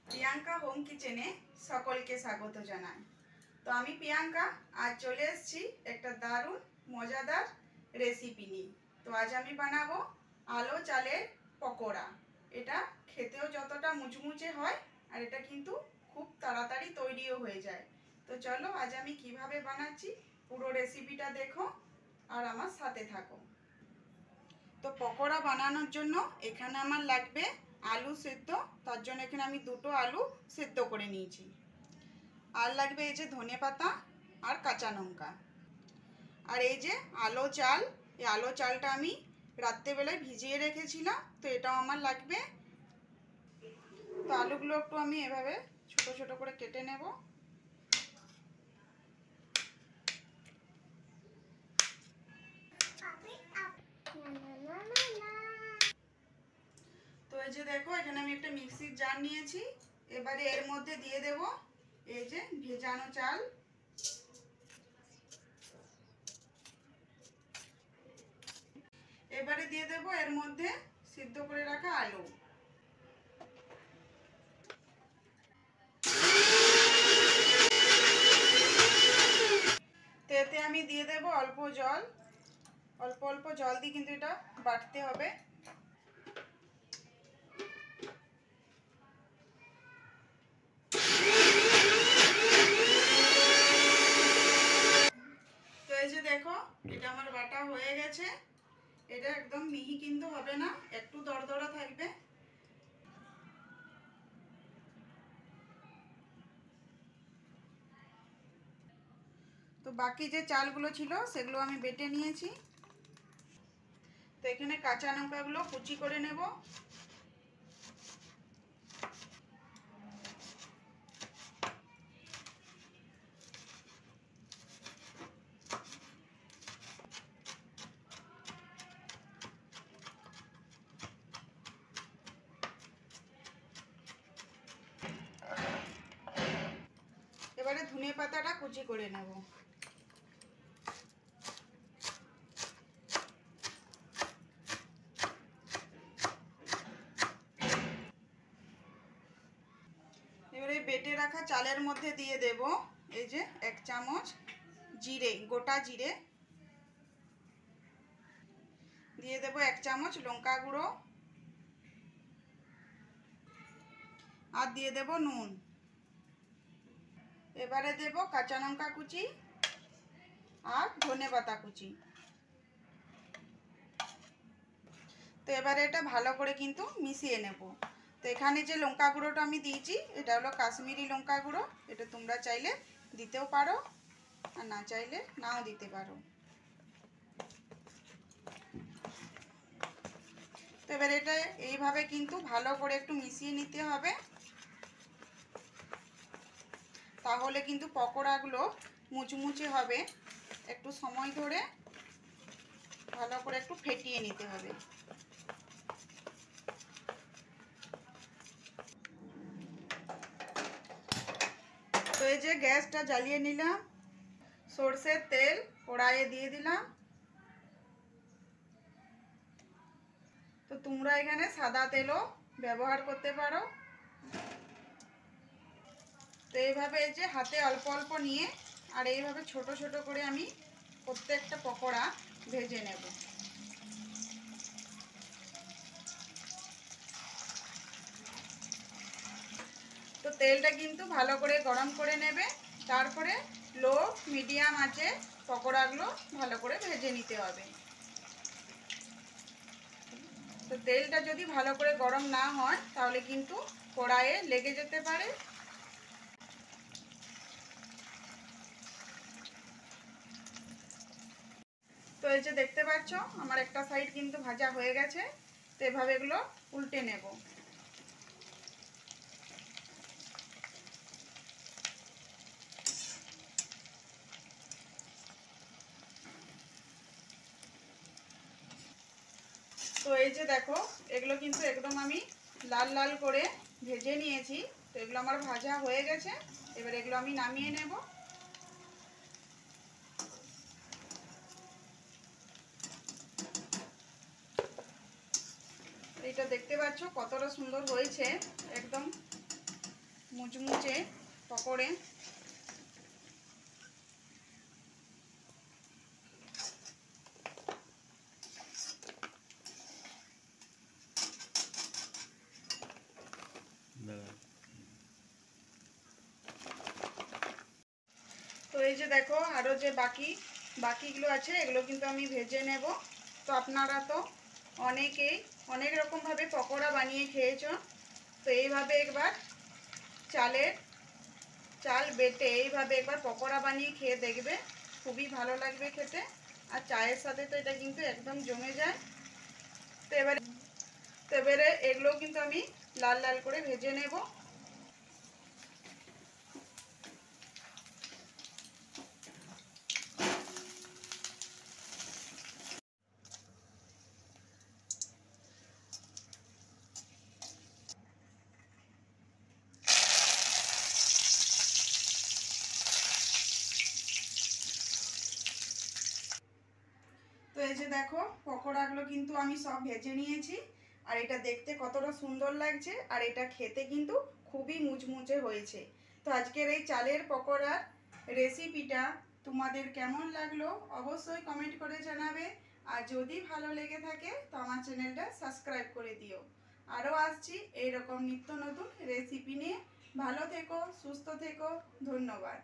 Priyanka home কিচেনে সকলকে স্বাগত জানাই। তো আমি প্রিয়াঙ্কা আজ চলে এসেছি একটা দারুণ মজাদার রেসিপি নিয়ে। তো আজ আমি বানাবো আলো চালের পকোড়া। এটা খেতেও যতটা মুচমুচে হয় আর এটা কিন্তু খুব তাড়াতাড়ি তৈরিও হয়ে যায়। তো চলো আজ আমি কিভাবে বানাচ্ছি পুরো রেসিপিটা দেখো আর আমার সাথে থাকো। তো পকোড়া বানানোর জন্য এখানে আমার লাগবে আলু সেদ্ধ। তার জন্য এখানে আমি দুটো আলু সেদ্ধ করে নিয়েছি। আর লাগবে এই যে ধনেপাতা আর কাঁচা লঙ্কা। আর এই যে আলো চাল, এই আলো চালটা আমি রাত্রেবেলায় ভিজিয়ে রেখেছিলাম, তো এটাও আমার লাগবে। তো আলুগুলো একটু আমি এভাবে ছোট ছোট করে কেটে নেব। তো এই যে দেখো এখানে আমি একটা মিক্সির জার নিয়েছি। এবারে এর মধ্যে দিয়ে দেব এই যে ভেজানো চাল। এবারে দিয়ে দেব এর মধ্যে সিদ্ধ করে রাখা আলু। তো এতে আমি দিয়ে দেব অল্প জল। অল্প অল্প জল দিয়ে কিন্তু এটা বাটতে হবে। তো এই যে দেখো এটা আমার বাটা হয়ে গেছে। এটা একদম মিহি কিন্তু হবে না, একটু দরদরা থাকবে। তো বাকি যে চালগুলো ছিল সেগুলো আমি বেটে নিয়েছি। তো এখানে কাঁচা লঙ্কাগুলো কুচি করে নেব। এবারে ধনে পাতাটা কুচি করে নেব। এবারে বেটে রাখা চালের মধ্যে দিয়ে দেব এই যে 1 চামচ জিরে, গোটা জিরে দিয়ে দেব, 1 চামচ লঙ্কা গুঁড়ো আর দিয়ে দেব নুন। এবারে দেব কাঁচা লঙ্কা কুচি আর ধনেপাতা কুচি। তো এবারে এটা ভালো করে কিন্তু মিশিয়ে নেব। তো এখানে যে লঙ্কা গুঁড়োটা আমি দিয়েছি এটা হলো কাশ্মীরি লঙ্কা গুঁড়ো। এটা তোমরা চাইলে দিতেও পারো আর না চাইলে নাও দিতে পারো। তো এবারে এটা এইভাবে কিন্তু ভালো করে একটু মিশিয়ে নিতে হবে, তাহলে কিন্তু পকোড়াগুলো মুচমুচে হবে। একটু সময় ধরে ভালো করে একটু ফেটিয়ে নিতে হবে। তো এই যে গ্যাসটা জ্বালিয়ে নিলাম, সরষের তেল কড়াইয়ে দিয়ে দিলাম। তো তোমরা এখানে সাদা তেলও ব্যবহার করতে পারো। তো এইভাবে এই যে হাতে অল্প অল্প নিয়ে আর এইভাবে ছোট ছোট করে আমি প্রত্যেকটা পকোড়া ভেজে নেব। তো তেলটা কিন্তু ভালো করে গরম করে নেবে, তারপরে লো মিডিয়াম আঁচে পকোড়াগুলো ভালো করে ভেজে নিতে হবে। তো তেলটা যদি ভালো করে গরম না হয় তাহলে কিন্তু কড়াইয়ে লেগে যেতে পারে। তো এই যে দেখতে পাচ্ছ আমার একটা সাইড কিন্তু ভাজা হয়ে গেছে। তো এভাবে এগুলো উল্টে নেব। তো এই যে দেখো এগুলো কিন্তু একদম আমি লাল লাল করে ভেজে নিয়েছি। তো এগুলো আমার ভাজা হয়ে গেছে। এবার এগুলো আমি নামিয়ে নেব। এটা দেখতে পাচ্ছ কতটা সুন্দর হয়েছে একদম। মুচমুচে পকোড়ে। তো এই যে দেখো আরও যে বাকিগুলো আছে এগুলো কিন্তু আমি ভেজে নেব। তো আপনারা তো অনেকেই অনেক রকমভাবে পকোড়া বানিয়ে খেয়েছো। তো এইভাবে একবার চাল বেটে এইভাবে একবার পকোড়া বানিয়ে খেয়ে দেখবে, খুবই ভালো লাগবে খেতে। আর চায়ের সাথে তো এটা কিন্তু একদম জমে যায়। তো এবারে এগুলোও কিন্তু আমি লাল লাল করে ভেজে নেব। তো এই যে দেখো পকোড়াগুলো কিন্তু আমি সব ভেজে নিয়েছি। আর এটা দেখতে কতটা সুন্দর লাগছে, আর এটা খেতে কিন্তু খুবই মুচমুচে হয়েছে। তো আজকের এই চালের পকোড়ার রেসিপিটা তোমাদের কেমন লাগলো অবশ্যই কমেন্ট করে জানাবে। আর যদি ভালো লেগে থাকে তো আমার চ্যানেলটা সাবস্ক্রাইব করে দিও। আরও আসছি এইরকম নিত্য নতুন রেসিপি নিয়ে। ভালো থেকো, সুস্থ থেকো, ধন্যবাদ।